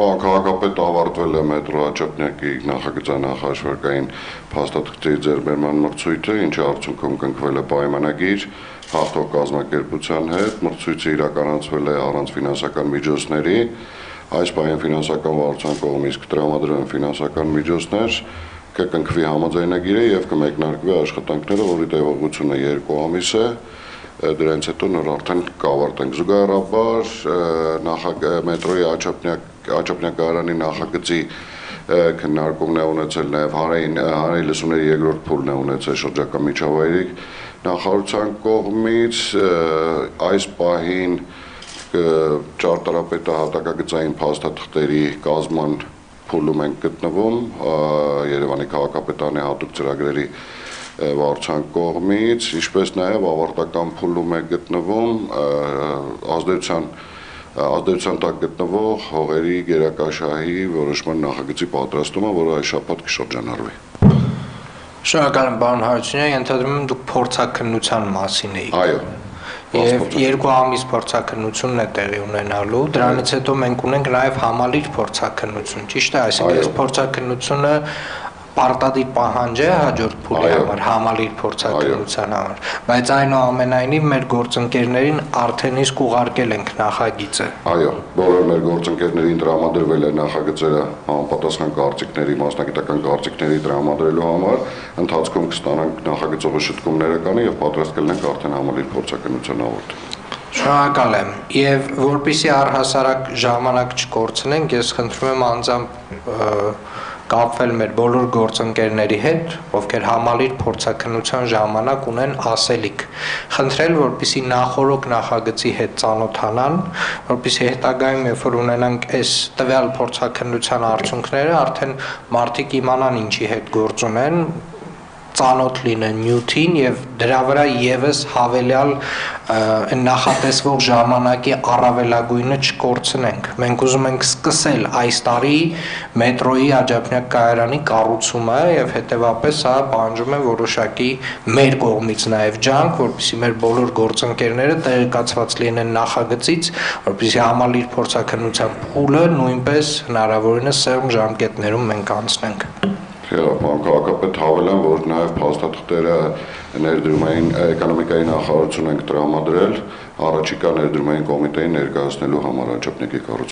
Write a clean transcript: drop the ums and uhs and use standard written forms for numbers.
Քաղաքապետ ավարտվել է մետրո Աչափնյակի նախագծանախաշվարկային փաստաթղթերի ձեռբերման մրցույթը, ինչի արդյունքում կնքվել է պայմանագիր հաղթող կազմակերպության հետ, մրցույթը իրականացվել է առանց ֆինանսական միջոցների, այս պահին ֆինանսական վարչության կողմից կտրամադրվեն ֆինանսական միջոցներ, կկնքվի համաձայնագիրը եւ կմեկնարկվի աշխատանքները, որի տևողությունը 2 ամիս է, դրանից հետո նոր արդեն կավարտենք զուգահեռաբար մետրոյի Աչափնյակարանի նախագծի քննարկումն է ունեցել նաև հանրային լսումների երկրորդ փուլն է ունեցել շրջակա միջավայրի նախարարության կողմից այս պահին ճարտարապետահատակագծային փաստաթղթերի կազման փուլում ենք գտնվում Երևանի քաղաքապետարանի հատուկ ծրագրերի վարչության կողմից, ինչպես նաև ավարտական փուլում է գտնվում ազդեցության տակ գտնվող հողերի գերակաշահի որոշման նախագծի պատրաստումը, որը այս շաբաթ կշրջանառվի։ Շնորհակալ եմ, պարոն Հարությունյան, ենթադրում եմ դուք փորձաքննության մասին եք։ Այո։ Եվ 2 ամիս փորձաքննությունն է տեղի ունենալու, դրանից հետո մենք ունենք նաև համալիր փորձաքննություն, ճիշտ է, այսինքն այս փորձաքննությունը պարտադիր պահանջ է հաջորդ փուլի համար, համալիր փորձաքննության համար, բայց այնուամենայնիվ մեր գործընկերներին արդեն իսկ ուղարկել ենք նախագիծը։ Այո, բոլոր մեր գործընկերներին տրամադրվել է նախագծերը համապատասխան կարծիքների, մասնագիտական կարծիքների տրամադրելու համար, ընթացքում կստանանք նախագծողի շտկումները կան եւ պատրաստ կլինենք արդեն համալիր փորձաքննության ավարտին։ Շնորհակալ եմ, եւ որպեսզի առհասարակ ժամանակ չկորցնենք, ես խնդրում եմ անձամբ կապվել մեր բոլոր գործընկերների հետ, ովքեր համալիր փորձաքննության ժամանակ ունեն ասելիք, խնդրել, որպեսզի նախորոք նախագծի հետ ծանոթանան, որպեսզի հետագայում երբ որ ունենանք այս տվյալ փորձաքննության արդյունքները, արդեն մարդիկ իմանան ինչի հետ գործ ունեն, ծանոթ լինեն նյութին եւ դրա վրա եւս հավելյալ նախատեսվող ժամանակի առավելագույնը չկորցնենք։ Մենք ուզում ենք սկսել այս տարի մետրոյի Աջափնյակ կայարանի կառուցումը եւ հետեւաբար սա պահանջում է որոշակի մեր կողմից նաեւ ջանք, որպեսզի մեր բոլոր գործընկերները տեղեկացված լինեն նախագծից, որպեսզի համալիր փորձաքննության փուլը նույնպես հնարավորինս սեղմ ժամկետներում մենք անցնենք։ Քաղաքապետ հավելեմ, որ նաև փաստաթղթերը ներդրումային էկոնոմիկայի նախարարություն ենք տրամադրել, առաջիկա ներդրումային կոմիտեին ներկայացնելու համար Աչափնյակի կառուցումը